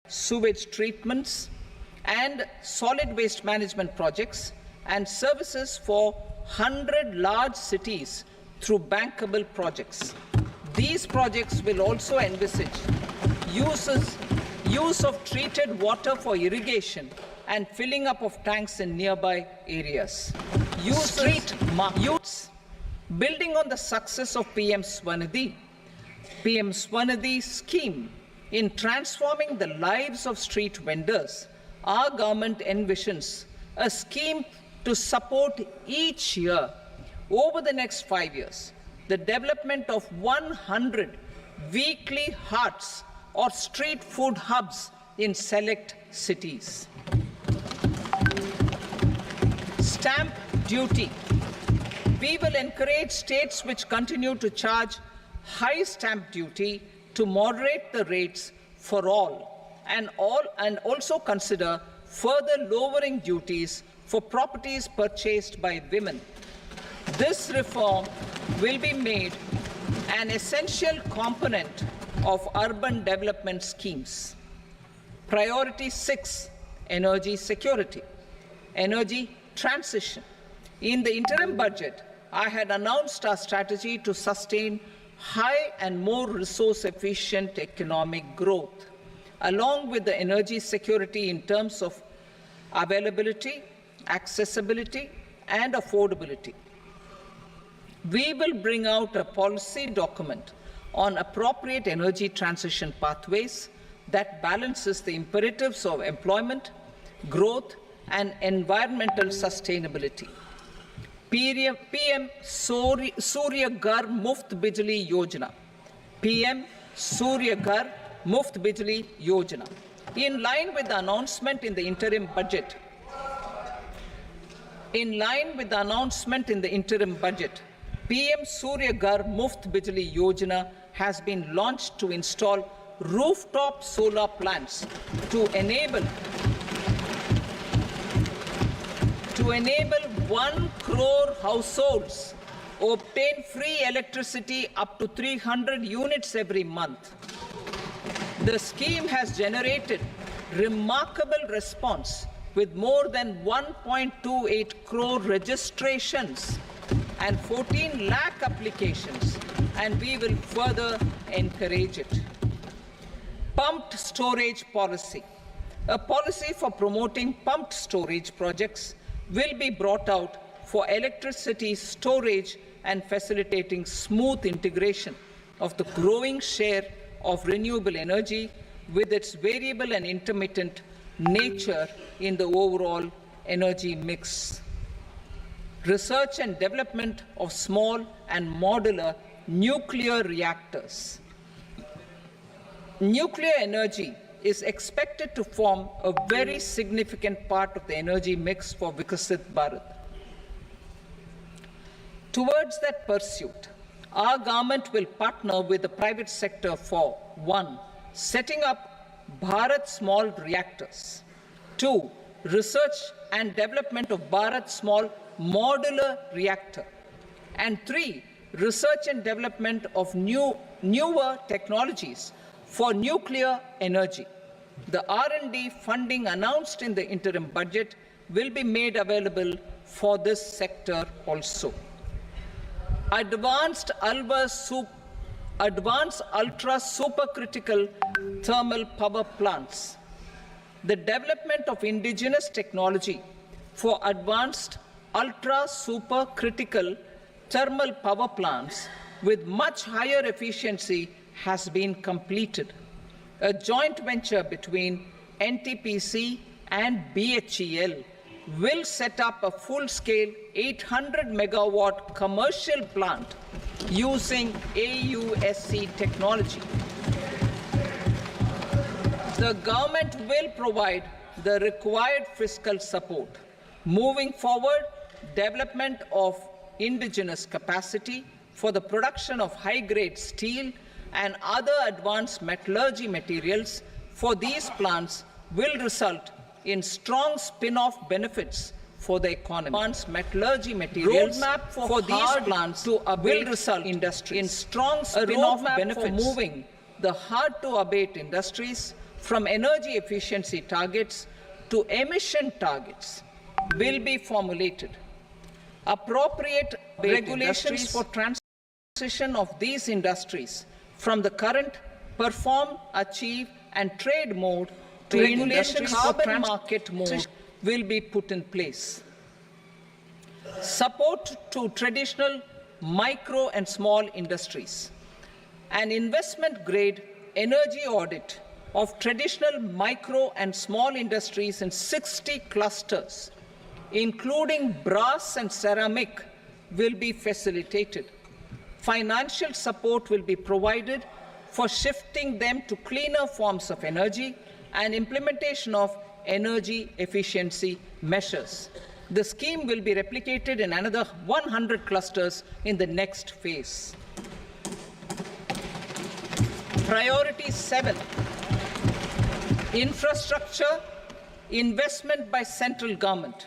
sewage treatments and solid waste management projects and services for 100 large cities through bankable projects. These projects will also envisage use of treated water for irrigation and filling up of tanks in nearby areas. Building on the success of PM Swanidhi scheme in transforming the lives of street vendors, our government envisions a scheme to support each year over the next 5 years the development of 100 weekly hearts or street food hubs in select cities. Stamp duty. We will encourage states which continue to charge high stamp duty to moderate the rates for all and also consider further lowering duties for properties purchased by women. This reform will be made an essential component of urban development schemes. Priority 6, energy security, energy transition. In the interim budget, I had announced our strategy to sustain high and more resource-efficient economic growth, along with the energy security in terms of availability, accessibility, and affordability. We will bring out a policy document on appropriate energy transition pathways that balances the imperatives of employment, growth, and environmental sustainability. PM Surya Ghar Muft Bijli Yojana. PM Surya Ghar Muft Bijli Yojana. In line with the announcement in the interim budget, PM Surya Ghar Muft Bijli Yojana has been launched to install rooftop solar plants to enable 1 crore households obtain free electricity up to 300 units every month. The scheme has generated remarkable response with more than 1.28 crore registrations and 14 lakh applications, and we will further encourage it. Pumped storage policy. A policy for promoting pumped storage projects will be brought out for electricity storage and facilitating smooth integration of the growing share of renewable energy with its variable and intermittent nature in the overall energy mix. Research and development of small and modular nuclear reactors. Nuclear energy is expected to form a very significant part of the energy mix for Viksit Bharat. Towards that pursuit, our government will partner with the private sector for 1. Setting up Bharat Small Reactors, 2. Research and development of Bharat Small Modular Reactor, and 3. Research and development of newer technologies for nuclear energy. The R&D funding announced in the interim budget will be made available for this sector also. Advanced ultra supercritical thermal power plants. The development of indigenous technology for advanced ultra supercritical thermal power plants with much higher efficiency has been completed. A joint venture between NTPC and BHEL will set up a full-scale 800 megawatt commercial plant using AUSC technology. The government will provide the required fiscal support. Moving forward, development of indigenous capacity for the production of high-grade steel and other advanced metallurgy materials for these plants will result in strong spin-off benefits for the economy. Advanced metallurgy materials roadmap for these plants will result in strong spin-off benefits for moving the hard-to-abate industries from energy efficiency targets to emission targets will be formulated. Appropriate regulations for transition of these industries from the current perform, achieve and trade mode to regulations for market mode will be put in place. Support to traditional micro and small industries. An investment-grade energy audit of traditional micro and small industries in 60 clusters, including brass and ceramic, will be facilitated. Financial support will be provided for shifting them to cleaner forms of energy and implementation of energy efficiency measures. The scheme will be replicated in another 100 clusters in the next phase. Priority 7, infrastructure investment by central government.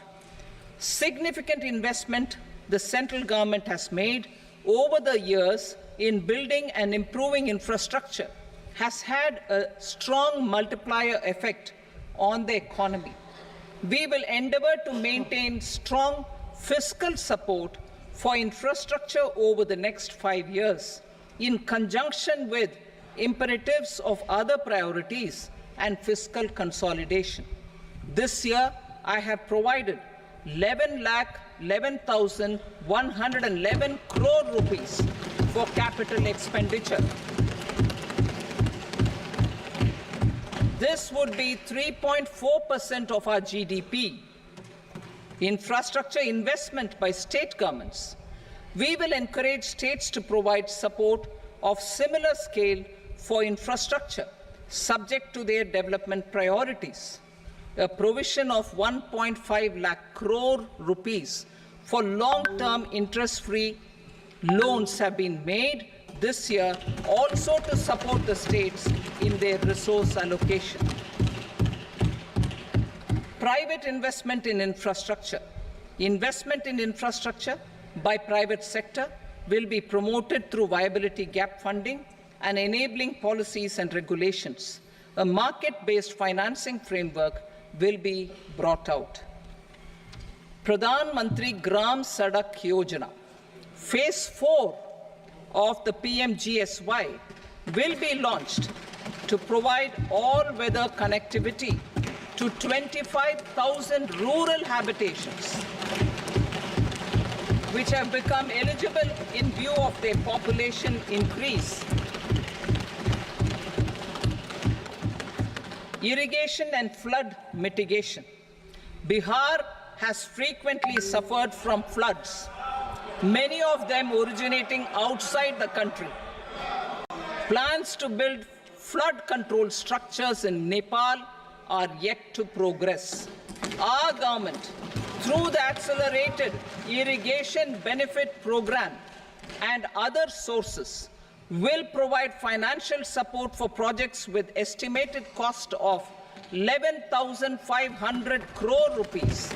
Significant investment the central government has made over the years in building and improving infrastructure has had a strong multiplier effect on the economy. We will endeavour to maintain strong fiscal support for infrastructure over the next 5 years in conjunction with imperatives of other priorities and fiscal consolidation. This year, I have provided 11,11,111 crore rupees for capital expenditure. This would be 3.4% of our GDP. Infrastructure investment by state governments. We will encourage states to provide support of similar scale for infrastructure, subject to their development priorities. A provision of 1.5 lakh crore rupees for long-term interest-free loans have been made this year, also to support the states in their resource allocation. Private investment in infrastructure. Investment in infrastructure by private sector will be promoted through viability gap funding and enabling policies and regulations. A market-based financing framework will be brought out. Pradhan Mantri Gram Sadak Yojana, Phase 4 of the PMGSY will be launched to provide all-weather connectivity to 25,000 rural habitations, which have become eligible in view of their population increase. Irrigation and flood mitigation. Bihar has frequently suffered from floods, many of them originating outside the country. Plans to build flood control structures in Nepal are yet to progress. Our government, through the Accelerated Irrigation Benefit Program and other sources, will provide financial support for projects with estimated cost of 11,500 crore rupees,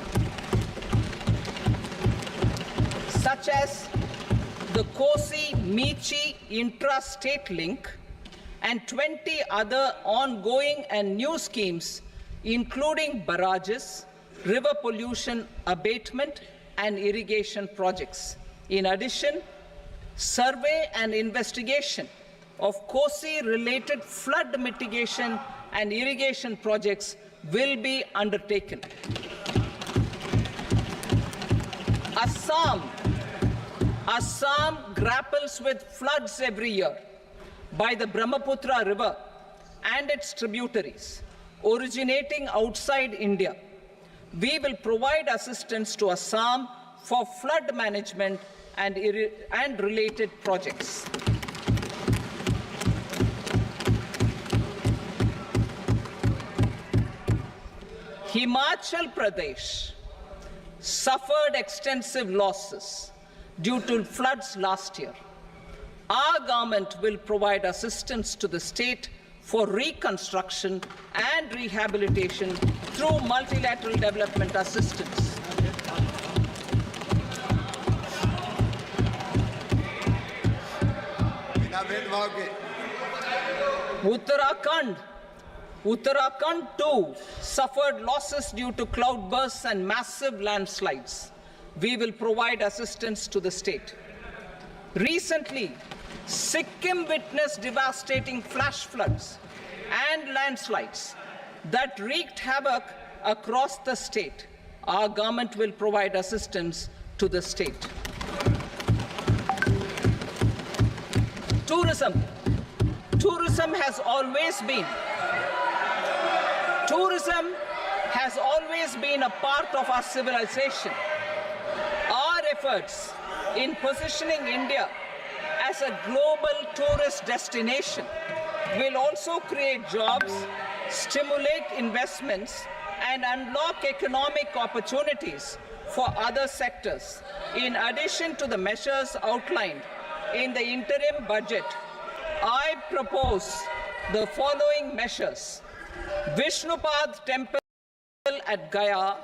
such as the Kosi-Michi intra-state link and 20 other ongoing and new schemes, including barrages, river pollution abatement and irrigation projects. In addition, survey and investigation of Kosi-related flood mitigation and irrigation projects will be undertaken. Assam grapples with floods every year by the Brahmaputra River and its tributaries originating outside India. We will provide assistance to Assam for flood management and related projects. Himachal Pradesh suffered extensive losses due to floods last year. Our government will provide assistance to the state for reconstruction and rehabilitation through multilateral development assistance. Uttarakhand Uttarakhand too suffered losses due to cloudbursts and massive landslides. We will provide assistance to the state. Recently, Sikkim witnessed devastating flash floods and landslides that wreaked havoc across the state. Our government will provide assistance to the state. Tourism. Tourism has always been a part of our civilization. Our efforts in positioning India as a global tourist destination will also create jobs, stimulate investments, and unlock economic opportunities for other sectors. In addition to the measures outlined in the interim budget, I propose the following measures. Vishnupad Temple at Gaya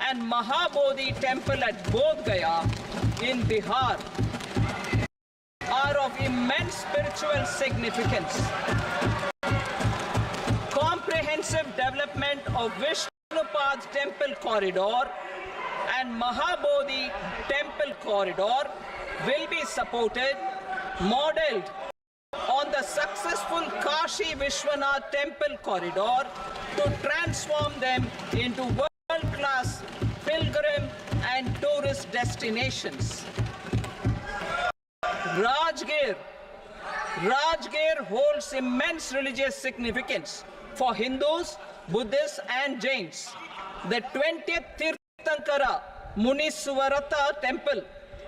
and Mahabodhi Temple at Bodh Gaya in Bihar are of immense spiritual significance. Comprehensive development of Vishnupad Temple Corridor and Mahabodhi Temple Corridor will be supported, modeled on the successful Kashi Vishwanath Temple Corridor to transform them into world-class pilgrim and tourist destinations. Rajgir holds immense religious significance for Hindus, Buddhists, and Jains. The 20th Tirthankara Muniswarata Temple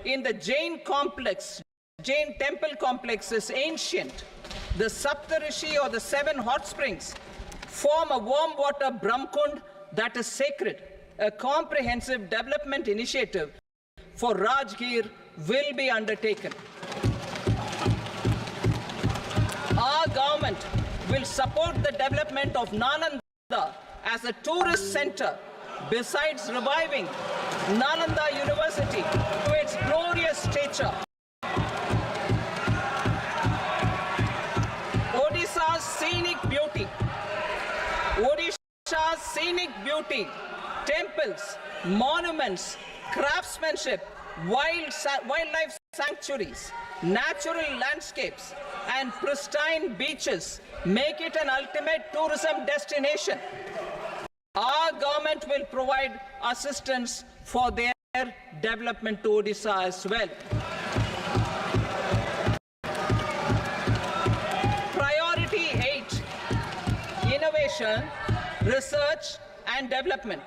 in the Jain temple complex is ancient. The Saptarishi, or the 7 hot springs, form a warm water Brahmkund that is sacred. A comprehensive development initiative for Rajgir will be undertaken. Our government will support the development of Nalanda as a tourist center, besides reviving Nalanda University to its glorious stature. Odisha's scenic beauty, temples, monuments, craftsmanship, wildlife sanctuaries, natural landscapes, and pristine beaches make it an ultimate tourism destination. Our government will provide assistance for their development to Odisha as well. Priority 8, innovation, research and development.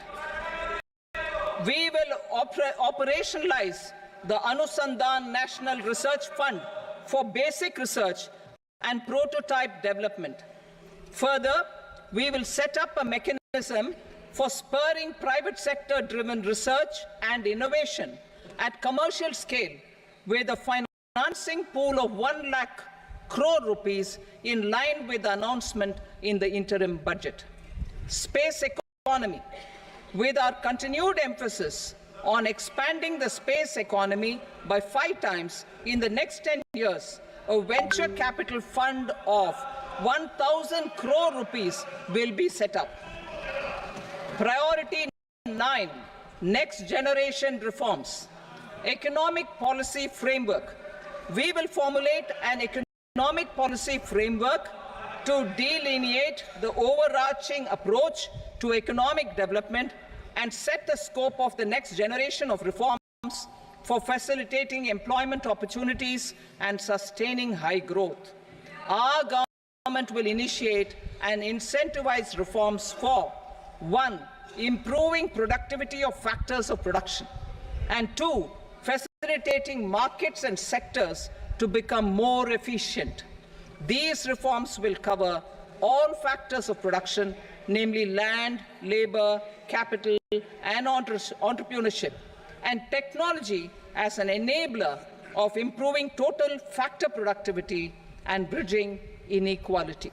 We will operationalize the Anusandhan National Research Fund for basic research and prototype development. Further, we will set up a mechanism for spurring private sector-driven research and innovation at commercial scale, with a financing pool of 1 lakh crore rupees in line with the announcement in the interim budget. Space economy. With our continued emphasis on expanding the space economy by 5 times in the next 10 years, a venture capital fund of 1,000 crore rupees will be set up. Priority 9, next generation reforms. Economic policy framework. We will formulate an economic policy framework to delineate the overarching approach to economic development and set the scope of the next generation of reforms for facilitating employment opportunities and sustaining high growth. Our government will initiate and incentivize reforms for 1, improving productivity of factors of production, and 2, facilitating markets and sectors to become more efficient. These reforms will cover all factors of production, namely land, labor, capital, and entrepreneurship, and technology as an enabler of improving total factor productivity and bridging inequality.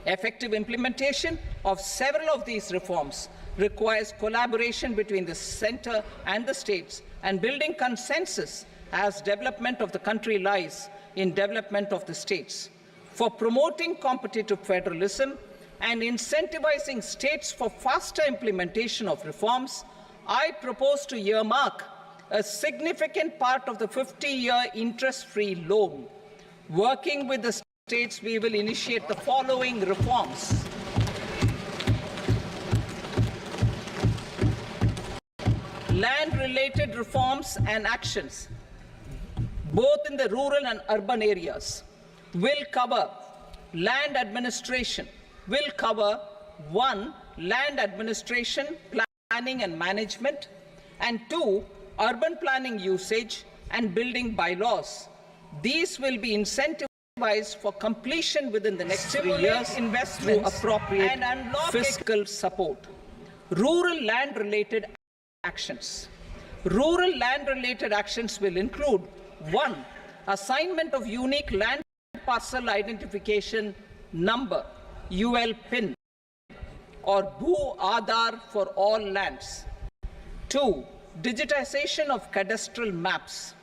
Effective implementation of several of these reforms requires collaboration between the center and the states, and building consensus as development of the country lies in development of the states. For promoting competitive federalism, and incentivizing states for faster implementation of reforms, I propose to earmark a significant part of the 50-year interest-free loan. Working with the states, we will initiate the following reforms. Land-related reforms and actions, both in the rural and urban areas, will cover land administration, will cover 1. Land administration, planning and management, and 2. Urban planning usage and building bylaws. These will be incentivized for completion within the next 3 years through appropriate and unlock fiscal support. Rural land-related actions. Rural land-related actions will include 1. Assignment of unique land parcel identification number, UL PIN, or Bhu Aadhaar for all lands. 2. Digitization of cadastral maps.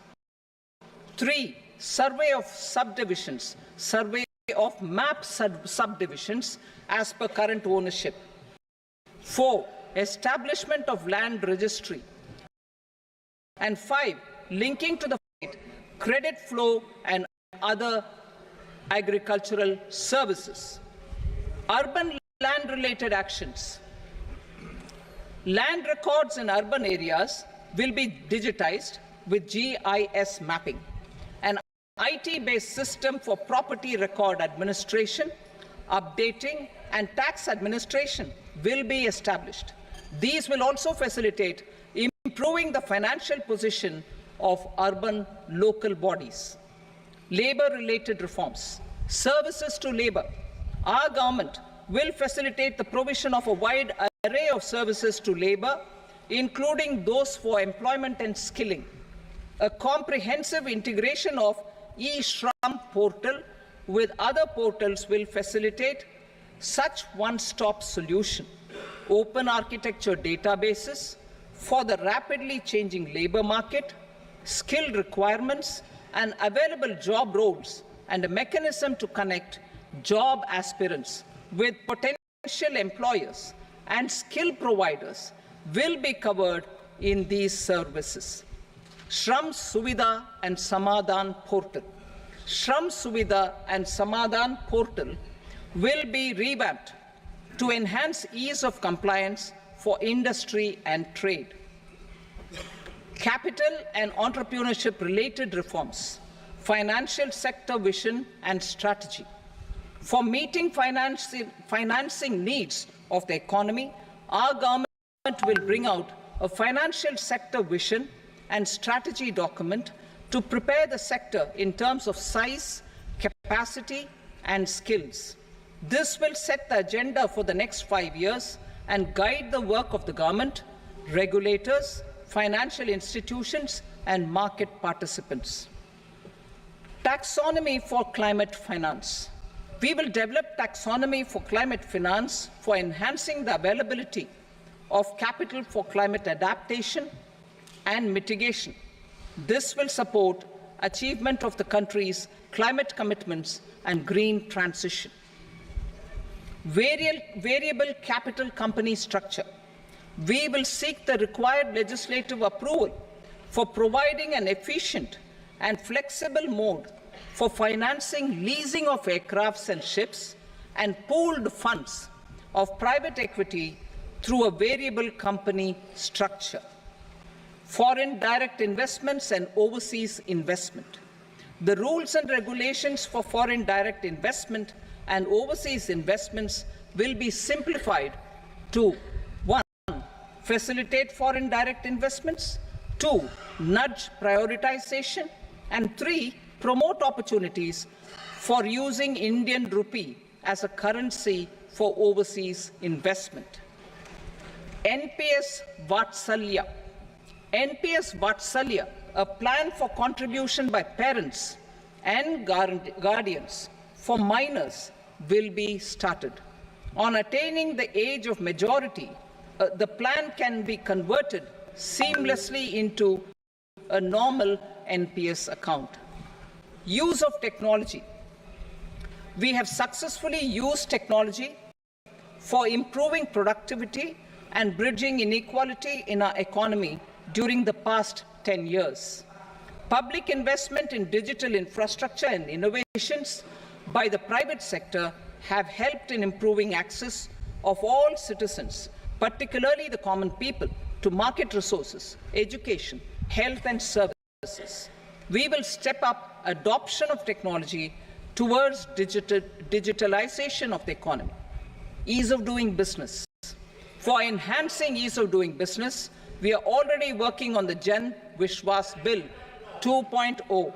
3. Survey of subdivisions, survey of map subdivisions as per current ownership. 4. Establishment of land registry. And 5. Linking to the credit flow and other agricultural services. Urban land-related actions. Land records in urban areas will be digitized with GIS mapping. An IT-based system for property record administration, updating, and tax administration will be established. These will also facilitate improving the financial position of urban local bodies. Labor-related reforms. Services to labor. Our government will facilitate the provision of a wide array of services to labor, including those for employment and skilling. A comprehensive integration of eShram portal with other portals will facilitate such one-stop solution. Open architecture databases for the rapidly changing labor market, skill requirements, and available job roles, and a mechanism to connect job aspirants with potential employers and skill providers will be covered in these services. Shram Suvidha and Samadhan portal. Shram Suvidha and Samadhan portal will be revamped to enhance ease of compliance for industry and trade. Capital and entrepreneurship related reforms, financial sector vision and strategy. For meeting financing needs of the economy, our government will bring out a financial sector vision and strategy document to prepare the sector in terms of size, capacity, and skills. This will set the agenda for the next 5 years and guide the work of the government, regulators, financial institutions, and market participants. Taxonomy for climate finance. We will develop taxonomy for climate finance for enhancing the availability of capital for climate adaptation and mitigation. This will support achievement of the country's climate commitments and green transition. Variable capital company structure. We will seek the required legislative approval for providing an efficient and flexible mode for financing leasing of aircrafts and ships and pooled funds of private equity through a variable company structure. Foreign direct investments and overseas investment. The rules and regulations for foreign direct investment and overseas investments will be simplified to 1. Facilitate foreign direct investments, 2. Nudge prioritization, and 3. Promote opportunities for using Indian rupee as a currency for overseas investment. NPS Vatsalya. NPS Vatsalya, a plan for contribution by parents and guardians for minors, will be started. On attaining the age of majority, the plan can be converted seamlessly into a normal NPS account. Use of technology. We have successfully used technology for improving productivity and bridging inequality in our economy during the past 10 years. Public investment in digital infrastructure and innovations by the private sector have helped in improving access of all citizens, particularly the common people, to market resources, education, health and services. We will step up adoption of technology towards digitalization of the economy. Ease of doing business. For enhancing ease of doing business, we are already working on the Jan Vishwas Bill 2.0.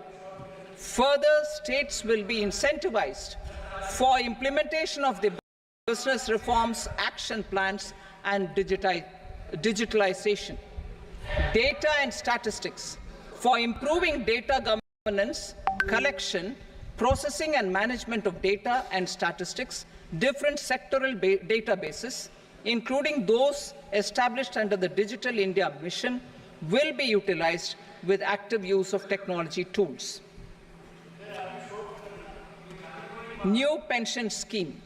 Further, states will be incentivized for implementation of the business reforms, action plans, and digitalization. Data and statistics. For improving data governance, collection, processing and management of data and statistics, different sectoral databases, including those established under the Digital India Mission, will be utilized with active use of technology tools. New pension scheme.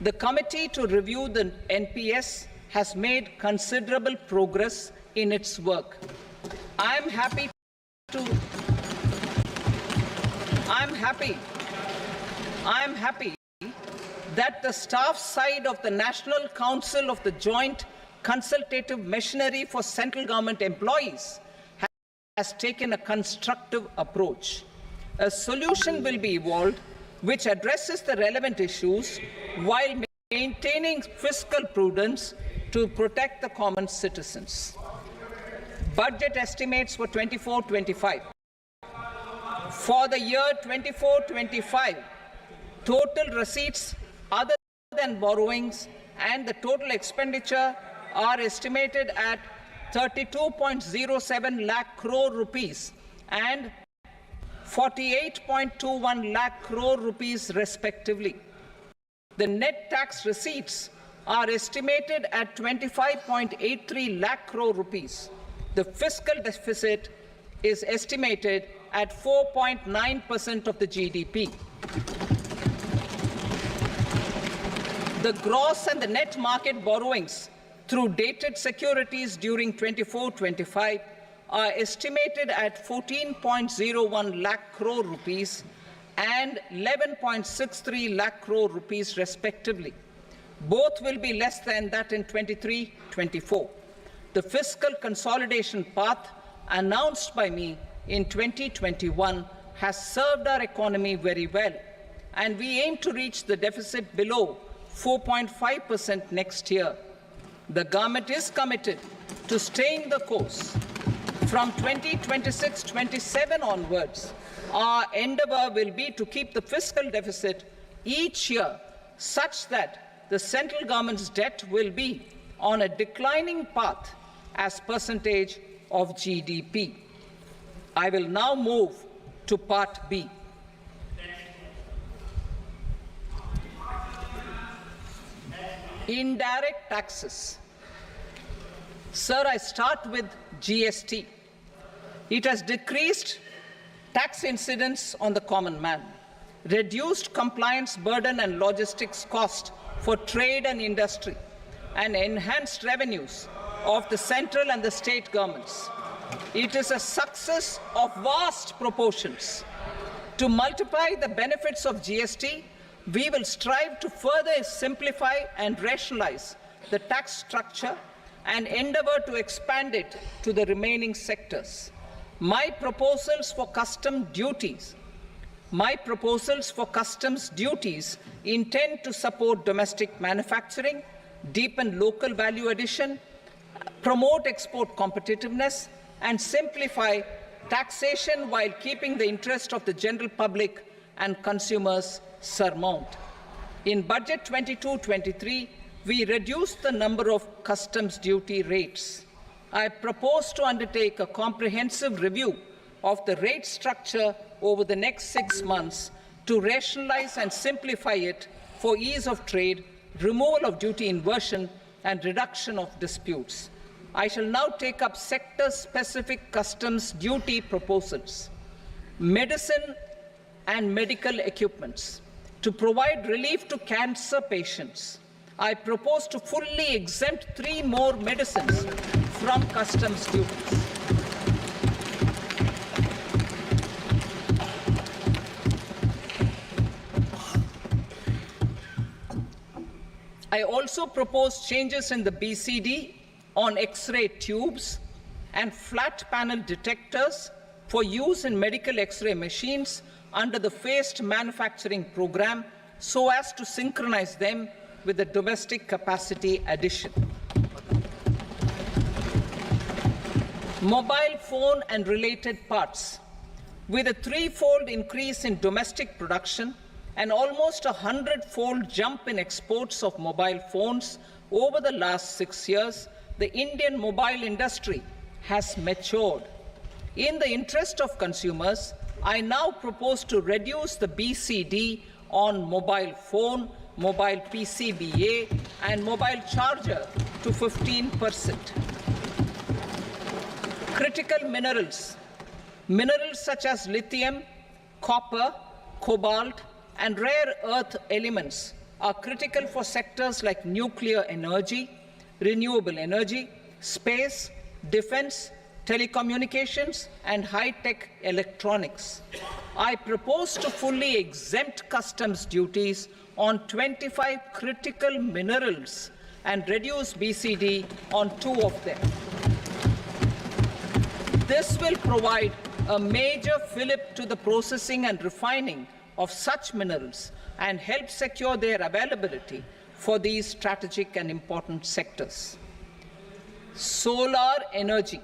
The committee to review the NPS has made considerable progress in its work. I am happy that the staff side of the National Council of the Joint Consultative Machinery for Central Government Employees has taken a constructive approach. A solution will be evolved which addresses the relevant issues while maintaining fiscal prudence to protect the common citizens. Budget estimates for 24-25. For the year 24-25, total receipts other than borrowings and the total expenditure are estimated at 32.07 lakh crore rupees and 48.21 lakh crore rupees respectively. The net tax receipts are estimated at 25.83 lakh crore rupees. The fiscal deficit is estimated at 4.9% of the GDP. The gross and the net market borrowings through dated securities during 24-25 are estimated at 14.01 lakh crore rupees and 11.63 lakh crore rupees respectively. Both will be less than that in 23-24. The fiscal consolidation path announced by me in 2021 has served our economy very well, and we aim to reach the deficit below 4.5% next year. The government is committed to staying the course. From 2026-27 onwards, our endeavour will be to keep the fiscal deficit each year such that the central government's debt will be on a declining path as percentage of GDP. I will now move to Part B. Indirect taxes. Sir, I start with GST. It has decreased tax incidence on the common man, reduced compliance burden and logistics cost for trade and industry, and enhanced revenues of the central and the state governments. It is a success of vast proportions. To multiply the benefits of GST, we will strive to further simplify and rationalize the tax structure and endeavour to expand it to the remaining sectors. My proposals for customs duties intend to support domestic manufacturing, deepen local value addition, promote export competitiveness, and simplify taxation while keeping the interest of the general public and consumers surmount. In Budget 22-23, we reduced the number of customs duty rates. I propose to undertake a comprehensive review of the rate structure over the next 6 months to rationalize and simplify it for ease of trade, removal of duty inversion, and reduction of disputes. I shall now take up sector-specific customs duty proposals. Medicine and medical equipments. To provide relief to cancer patients, I propose to fully exempt 3 more medicines from customs duties. I also propose changes in the BCD on X-ray tubes and flat panel detectors for use in medical X-ray machines under the phased manufacturing program so as to synchronize them with the domestic capacity addition. Mobile phone and related parts. With a 3-fold increase in domestic production and almost a 100-fold jump in exports of mobile phones over the last 6 years, the Indian mobile industry has matured. In the interest of consumers, I now propose to reduce the BCD on mobile phone, mobile PCBA, and mobile charger to 15%. Critical minerals. Minerals such as lithium, copper, cobalt, and rare earth elements are critical for sectors like nuclear energy, renewable energy, space, defense, telecommunications, and high-tech electronics. I propose to fully exempt customs duties on 25 critical minerals and reduce BCD on 2 of them. This will provide a major fillip to the processing and refining of such minerals and help secure their availability for these strategic and important sectors. Solar energy.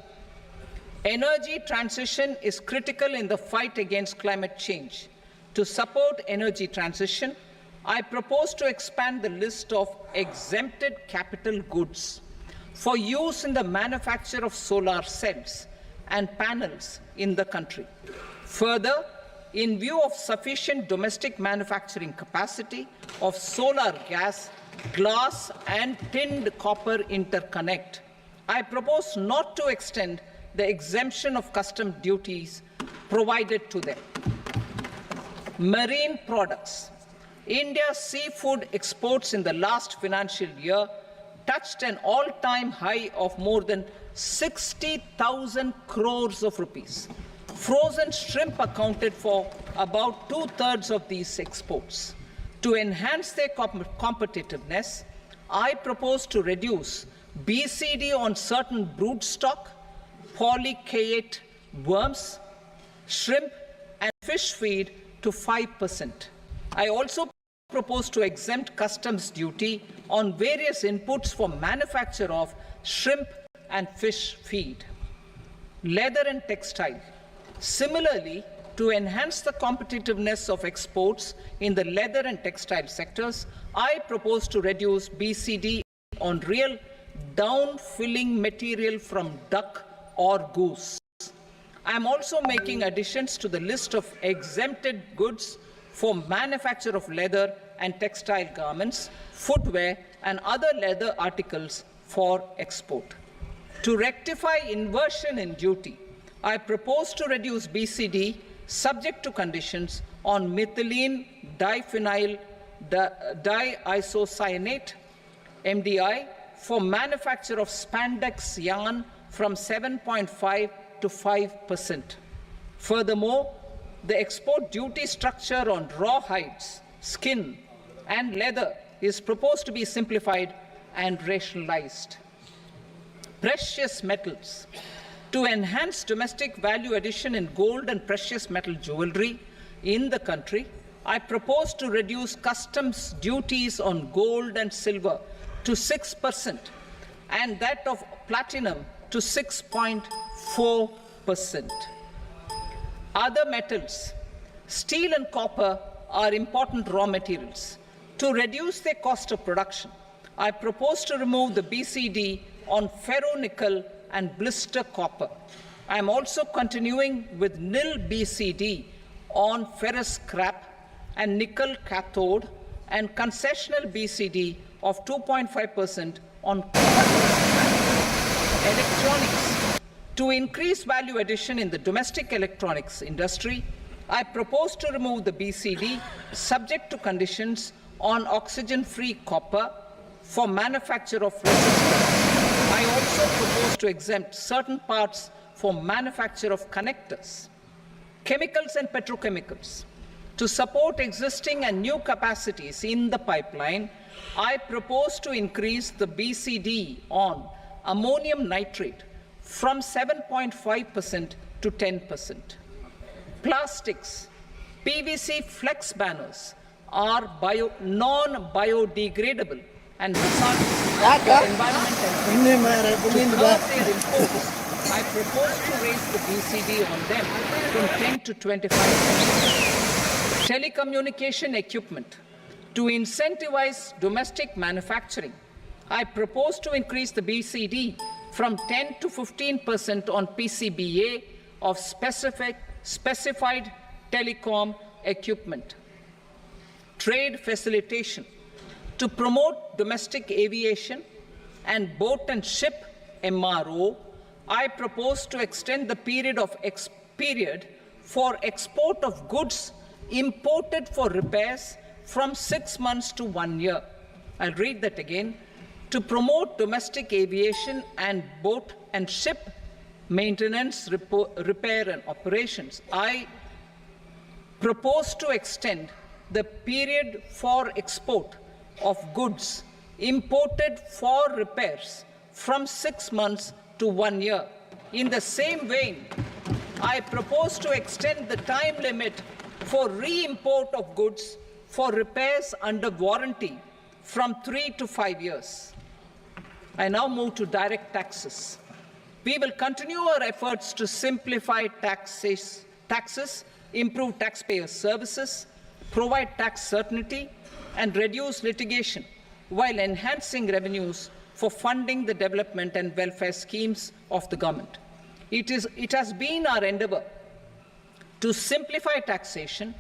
Energy transition is critical in the fight against climate change. To support energy transition, I propose to expand the list of exempted capital goods for use in the manufacture of solar cells and panels in the country. Further, in view of sufficient domestic manufacturing capacity of solar gas, glass, and tinned copper interconnect, I propose not to extend the exemption of customs duties provided to them. Marine products. India's seafood exports in the last financial year touched an all-time high of more than 60,000 crores of rupees. Frozen shrimp accounted for about 2/3 of these exports. To enhance their competitiveness, I propose to reduce BCD on certain broodstock, polychaete worms, shrimp, and fish feed to 5%. I also propose to exempt customs duty on various inputs for manufacture of shrimp and fish feed. Leather and textile. Similarly, to enhance the competitiveness of exports in the leather and textile sectors, I propose to reduce BCD on real down-filling material from duck or goose. I am also making additions to the list of exempted goods for manufacture of leather and textile garments, footwear, and other leather articles for export. To rectify inversion in duty, I propose to reduce BCD subject to conditions on methylene diphenyl diisocyanate, MDI, for manufacture of spandex yarn from 7.5 to 5%. Furthermore, the export duty structure on raw hides, skin, and leather is proposed to be simplified and rationalized. Precious metals. To enhance domestic value addition in gold and precious metal jewelry in the country, I propose to reduce customs duties on gold and silver to 6% and that of platinum to 6.4%. Other metals. Steel and copper are important raw materials. To reduce their cost of production, I propose to remove the BCD on ferronickel and blister copper. I am also continuing with nil BCD on ferrous scrap and nickel cathode and concessional BCD of 2.5% on electronics. To increase value addition in the domestic electronics industry, I propose to remove the BCD subject to conditions on oxygen-free copper, for manufacture of resistors. I also propose to exempt certain parts for manufacture of connectors. Chemicals and petrochemicals. To support existing and new capacities in the pipeline, I propose to increase the BCD on ammonium nitrate from 7.5% to 10%. Plastics. PVC flex banners are non-biodegradable and hazardous to the environment and to curb their imports, I propose to raise the BCD on them from 10 to 25%. Telecommunication equipment. To incentivize domestic manufacturing, I propose to increase the BCD from 10 to 15% on PCBA of specified telecom equipment. Trade facilitation. To promote domestic aviation and boat and ship MRO, I propose to extend the period for export of goods imported for repairs from 6 months to 1 year. I'll read that again. To promote domestic aviation and boat and ship maintenance, repair and operations, I propose to extend the period for export of goods imported for repairs from 6 months to 1 year. In the same vein, I propose to extend the time limit for re-import of goods for repairs under warranty from 3 to 5 years. I now move to direct taxes. We will continue our efforts to simplify taxes, improve taxpayer services, provide tax certainty, and reduce litigation while enhancing revenues for funding the development and welfare schemes of the government. It has been our endeavour to simplify taxation.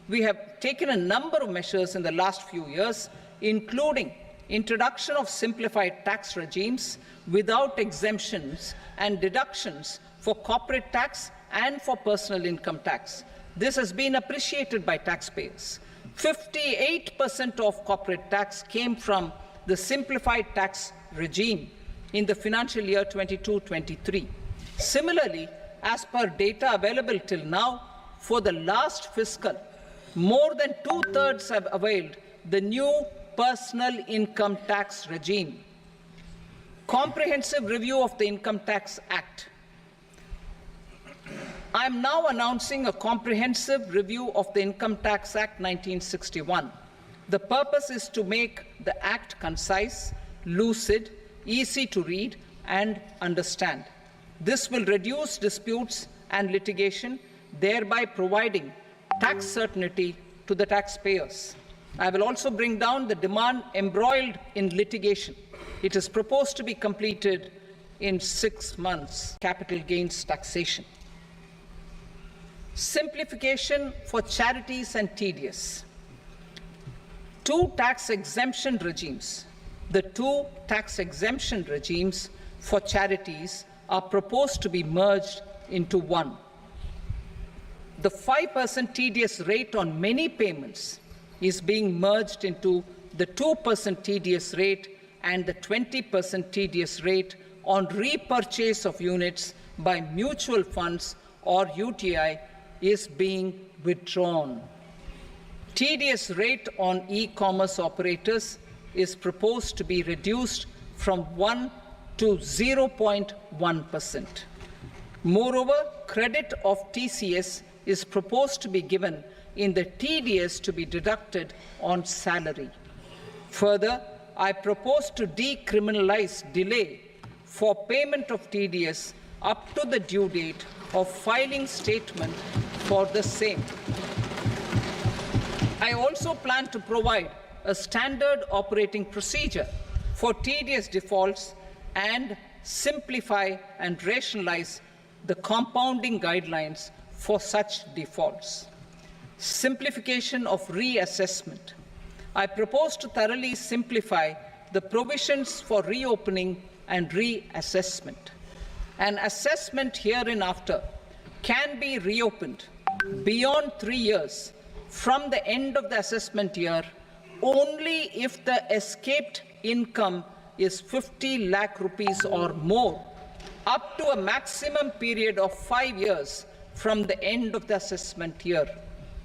We have taken a number of measures in the last few years, including introduction of simplified tax regimes without exemptions and deductions for corporate tax and for personal income tax. This has been appreciated by taxpayers. 58% of corporate tax came from the simplified tax regime in the financial year 22-23. Similarly, as per data available till now, for the last fiscal, more than 2/3 have availed the new personal income tax regime. Comprehensive review of the Income Tax Act. I am now announcing a comprehensive review of the Income Tax Act 1961. The purpose is to make the Act concise, lucid, easy to read and understand. This will reduce disputes and litigation, thereby providing tax certainty to the taxpayers. I will also bring down the demand embroiled in litigation. It is proposed to be completed in 6 months. Capital gains taxation. Simplification for charities and TDS. Two tax exemption regimes. The two tax exemption regimes for charities are proposed to be merged into one. The 5% TDS rate on many payments is being merged into the 2% TDS rate, and the 20% TDS rate on repurchase of units by mutual funds or UTI is being withdrawn. TDS rate on e-commerce operators is proposed to be reduced from 1 to 0.1%. Moreover, credit of TCS is proposed to be given in the TDS to be deducted on salary. Further, I propose to decriminalize delay for payment of TDS up to the due date of filing statement for the same. I also plan to provide a standard operating procedure for TDS defaults and simplify and rationalize the compounding guidelines for such defaults. Simplification of reassessment. I propose to thoroughly simplify the provisions for reopening and reassessment. An assessment hereinafter can be reopened beyond 3 years from the end of the assessment year only if the escaped income is 50 lakh rupees or more, up to a maximum period of 5 years from the end of the assessment year.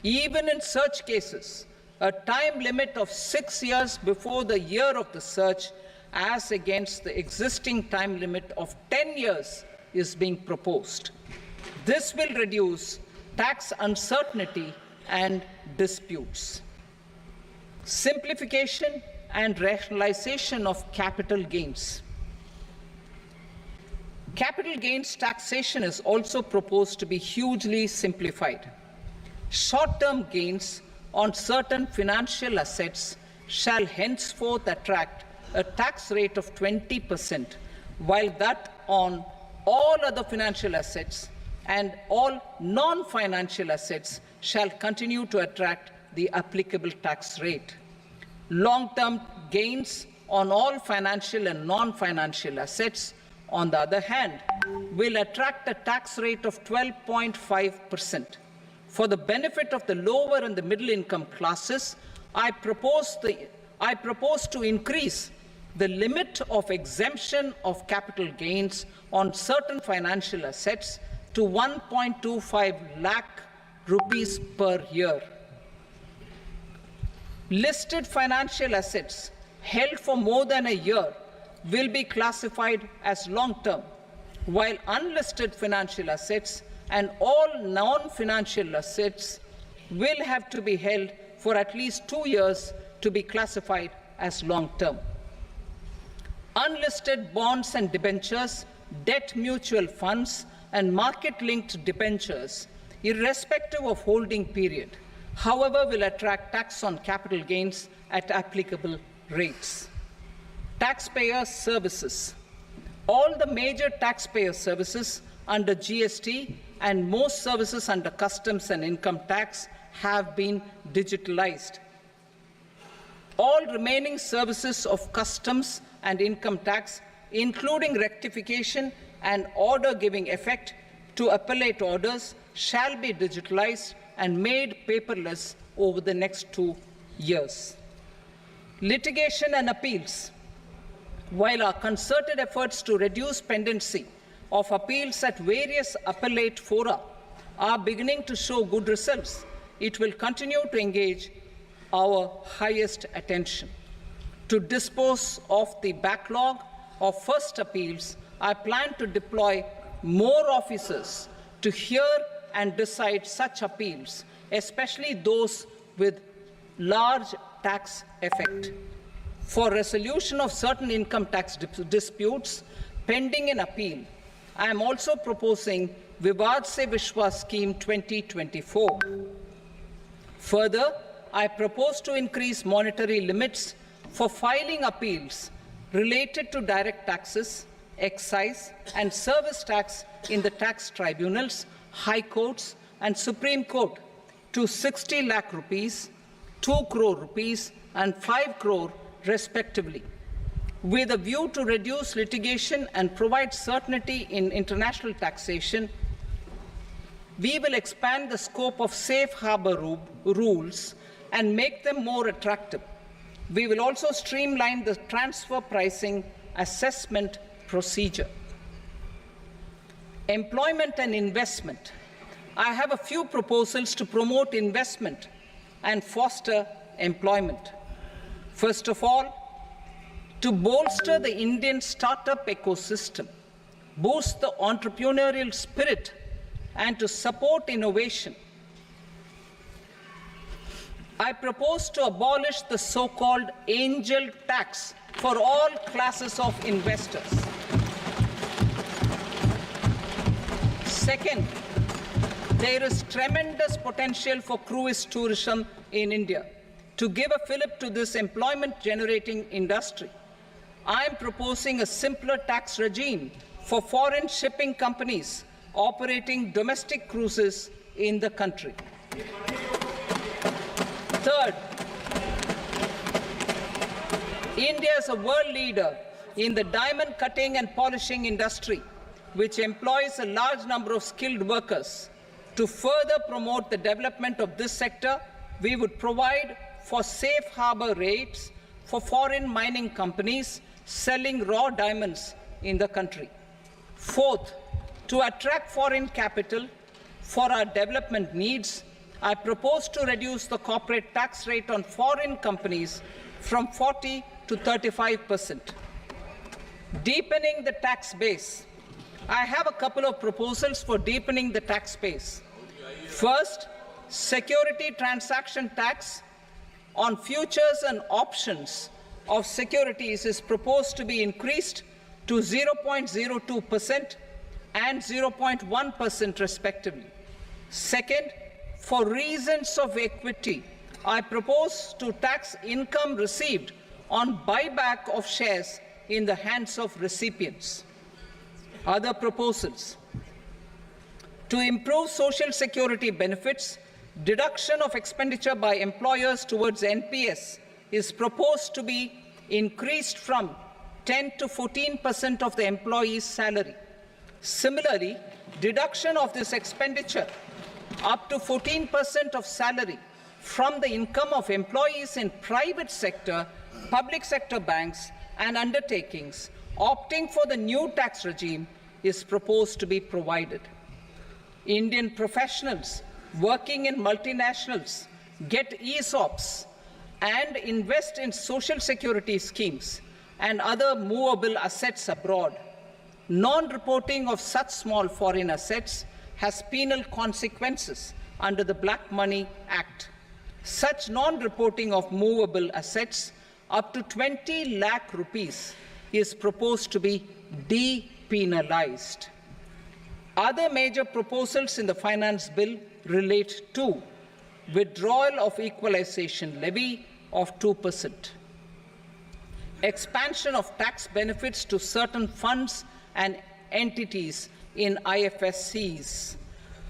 Even in such cases, a time limit of 6 years before the year of the search, as against the existing time limit of 10 years, is being proposed. This will reduce tax uncertainty and disputes. Simplification and rationalization of capital gains. Capital gains taxation is also proposed to be hugely simplified. Short-term gains on certain financial assets shall henceforth attract a tax rate of 20%, while that on all other financial assets and all non-financial assets shall continue to attract the applicable tax rate. Long-term gains on all financial and non-financial assets, on the other hand, will attract a tax rate of 12.5%. For the benefit of the lower and the middle income classes, I propose to increase the limit of exemption of capital gains on certain financial assets to 1.25 lakh rupees per year. Listed financial assets held for more than a year will be classified as long-term, while unlisted financial assets and all non-financial assets will have to be held for at least 2 years to be classified as long-term. Unlisted bonds and debentures, debt mutual funds, and market-linked debentures, irrespective of holding period, however, will attract tax on capital gains at applicable rates. Taxpayer services. All the major taxpayer services under GST and most services under customs and income tax have been digitalized. All remaining services of customs and income tax, including rectification and order giving effect to appellate orders, shall be digitalized and made paperless over the next 2 years. Litigation and appeals. While our concerted efforts to reduce pendency of appeals at various appellate fora are beginning to show good results, it will continue to engage our highest attention. To dispose of the backlog of first appeals, I plan to deploy more officers to hear and decide such appeals, especially those with large tax effect. For resolution of certain income tax disputes pending in appeal, I am also proposing Vivad Se Vishwas Scheme 2024. Further, I propose to increase monetary limits for filing appeals related to direct taxes, excise, and service tax in the tax tribunals, high courts, and Supreme Court to 60 lakh rupees, 2 crore rupees, and 5 crore respectively. With a view to reduce litigation and provide certainty in international taxation, we will expand the scope of safe harbor rules and make them more attractive. We will also streamline the transfer pricing assessment procedure. Employment and investment. I have a few proposals to promote investment and foster employment. First of all, to bolster the Indian startup ecosystem, boost the entrepreneurial spirit, and to support innovation, I propose to abolish the so-called angel tax for all classes of investors. Second, there is tremendous potential for cruise tourism in India. To give a fillip to this employment-generating industry, I am proposing a simpler tax regime for foreign shipping companies operating domestic cruises in the country. Third, India is a world leader in the diamond cutting and polishing industry, which employs a large number of skilled workers. To further promote the development of this sector, we would provide for safe harbor rates for foreign mining companies selling raw diamonds in the country. Fourth, to attract foreign capital for our development needs, I propose to reduce the corporate tax rate on foreign companies from 40 to 35%. Deepening the tax base. I have a couple of proposals for deepening the tax base. First, security transaction tax on futures and options of securities is proposed to be increased to 0.02% and 0.1% respectively. Second, for reasons of equity, I propose to tax income received on buyback of shares in the hands of recipients. Other proposals. To improve social security benefits, deduction of expenditure by employers towards NPS is proposed to be increased from 10 to 14% of the employee's salary. Similarly, deduction of this expenditure up to 14% of salary from the income of employees in private sector, public sector banks and undertakings opting for the new tax regime is proposed to be provided. Indian professionals working in multinationals get ESOPs and invest in social security schemes and other movable assets abroad. Non-reporting of such small foreign assets has penal consequences under the Black Money Act. Such non-reporting of movable assets up to 20 lakh rupees is proposed to be depenalized. Other major proposals in the finance bill relate to withdrawal of equalization levy of 2%, expansion of tax benefits to certain funds and entities in IFSCs,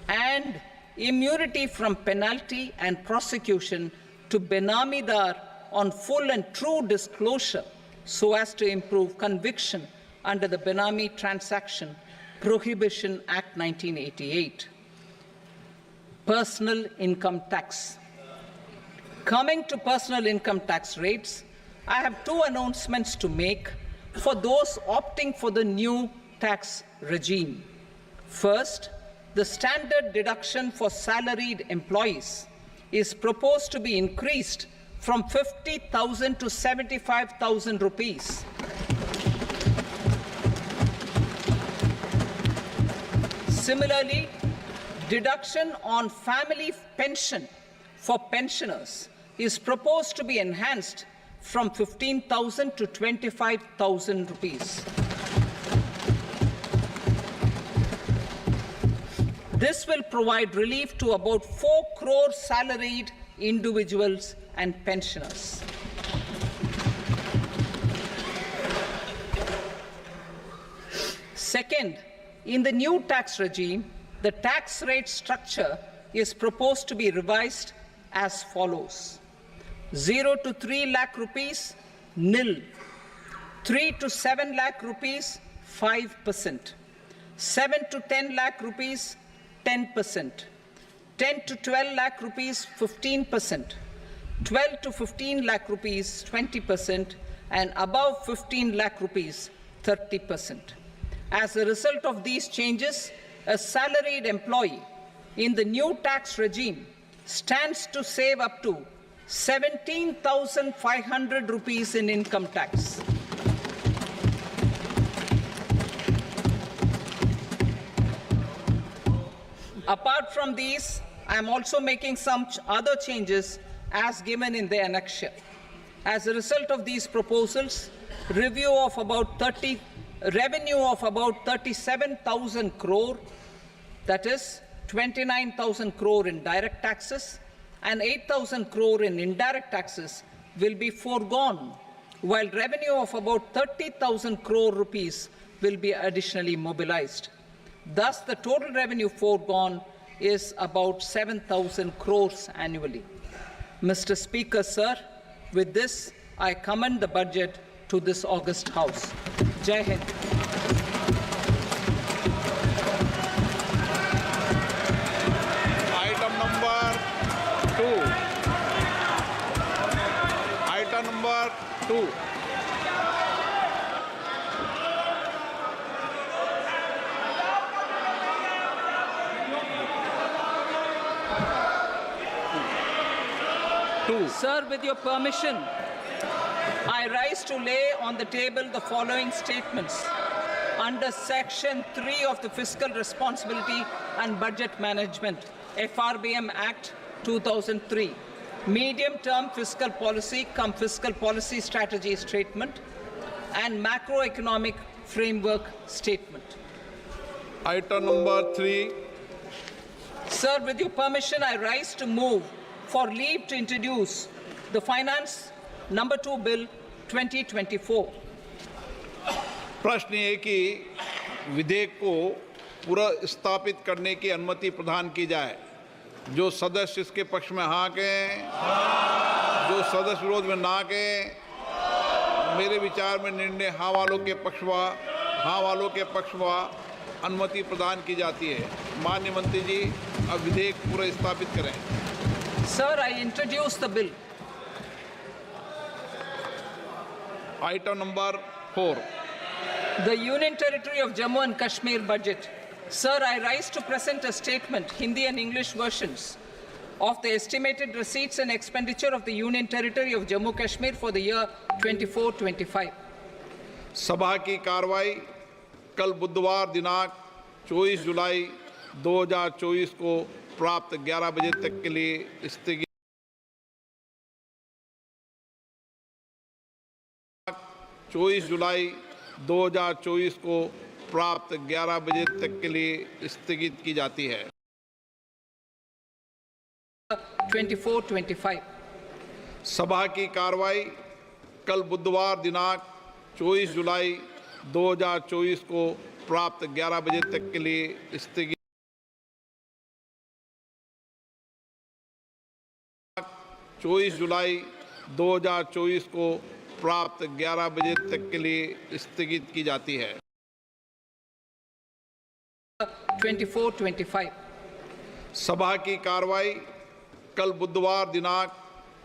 and immunity from penalty and prosecution to Benamidar on full and true disclosure so as to improve conviction under the Benami Transaction Prohibition Act 1988. Personal income tax. Coming to personal income tax rates, I have two announcements to make for those opting for the new tax regime. First, the standard deduction for salaried employees is proposed to be increased from 50,000 to 75,000 rupees. Similarly, deduction on family pension for pensioners is proposed to be enhanced from 15,000 to 25,000 rupees. This will provide relief to about 4 crore salaried individuals and pensioners. Second, in the new tax regime, the tax rate structure is proposed to be revised as follows. 0 to 3 lakh rupees, nil. 3 to 7 lakh rupees, 5%. 7 to 10 lakh rupees, 10%. 10 to 12 lakh rupees, 15%. 12 to 15 lakh rupees, 20%. And above 15 lakh rupees, 30%. As a result of these changes, a salaried employee in the new tax regime stands to save up to 17,500 rupees in income tax. Apart from these, I am also making some other changes as given in the annexure. As a result of these proposals, revenue of about 37,000 crore, that is 29,000 crore in direct taxes and 8,000 crore in indirect taxes will be foregone, while revenue of about 30,000 crore rupees will be additionally mobilized. Thus, the total revenue foregone is about 7,000 crores annually. Mr. Speaker, sir, with this, I commend the budget to this august House. Jai Hind. Item number 2. Item number 2. Sir, with your permission, I rise to lay on the table the following statements. Under Section 3 of the Fiscal Responsibility and Budget Management, FRBM Act 2003, medium-term fiscal policy cum fiscal policy strategy statement and macroeconomic framework statement. Item number 3. Sir, with your permission, I rise to move for leave to introduce the Finance Number 2 Bill 2024. प्रश्न ये कि विधेयक को पुनर्स्थापित करने की अनुमति प्रदान की जाए। जो सदस्य इसके पक्ष में हाँ कहें, जो सदस्य विरोध में ना कहें। मेरे विचार में निर्णय हाँ वालों के पक्ष में अनुमति प्रदान की जाती है। माननीय मंत्री जी, अब विधेयक पुनर्स्थापित करें। Sir, I introduce the bill. Item number 4. The Union Territory of Jammu and Kashmir budget. Sir, I rise to present a statement, Hindi and English versions, of the estimated receipts and expenditure of the Union Territory of Jammu and Kashmir for the year 24-25. सभा की कार्रवाई कल बुधवार दिनांक 24 जुलाई 2024 को प्राप्त 11 बजे तक के लिए स्थगित। 24 जुलाई 2024 को प्राप्त 11 बजे तक के लिए स्थगित की जाती है। 24-25. सभा की कार्रवाई कल बुधवार दिनांक 24 जुलाई 2024 को प्राप्त 11 बजे तक के लिए स्थगित। 24 जुलाई 2024 को प्राप्त 11 बजे तक के लिए स्थगित की जाती है। 24-25. सभा की कार्रवाई कल बुधवार दिनांक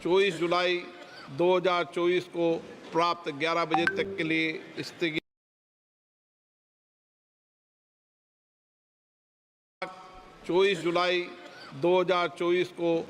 24 जुलाई 2024 को प्राप्त 11 बजे तक के लिए स्थगित। 24 जुलाई 2024 को